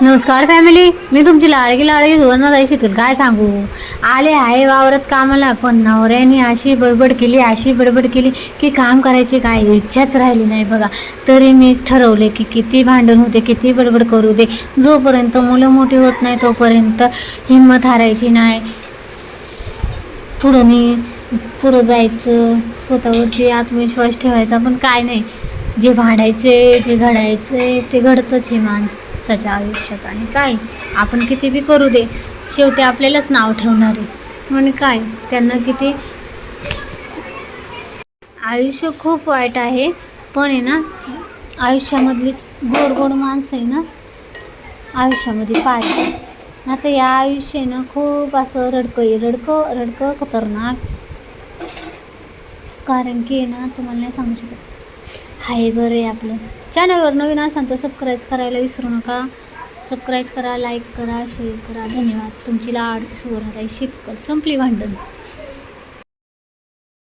नमस्कार फॅमिली, मी तुमची लाडकी सुवर्णाताई शिकल. काय सांगू, आले आहे वावरत कामाला, पण नवऱ्याने अशी बडबड केली की काम करायची काय इच्छाच राहिली नाही बघा. तरी मी ठरवले की किती भांडण होते, किती बडबड करू दे, जोपर्यंत मुलं मोठी होत नाही तोपर्यंत हिंमत हारायची नाही. पुढं जायचं, स्वतःवरती आत्मविश्वास ठेवायचा. पण काय नाही, जे भांडायचे जे घडायचे ते घडतंच आहे माणसाच्या आयुष्यात. आणि काय आपण किती बी करू दे, शेवटी आपल्यालाच नाव ठेवणार आहे. आणि काय त्यांना किती आयुष्य खूप वाईट आहे, पण आहे ना आयुष्यामधलीच गोड गोड माणसं आहे ना आयुष्यामध्ये पाहिजे. आता या आयुष्य आहे ना खूप असं रडकं खतरनाक. कारण की आहे ना तुम्हाला नाही सांगू शकत. हाय बरं आहे आपलं. चॅनलवर नवीन असाल तर सबस्क्राईब करायला विसरू नका. सबस्क्राईब करा, लाईक करा, शेअर करा. धन्यवाद. तुमची लाडकी सुवर्णाताई शिकल. संपली भांडण.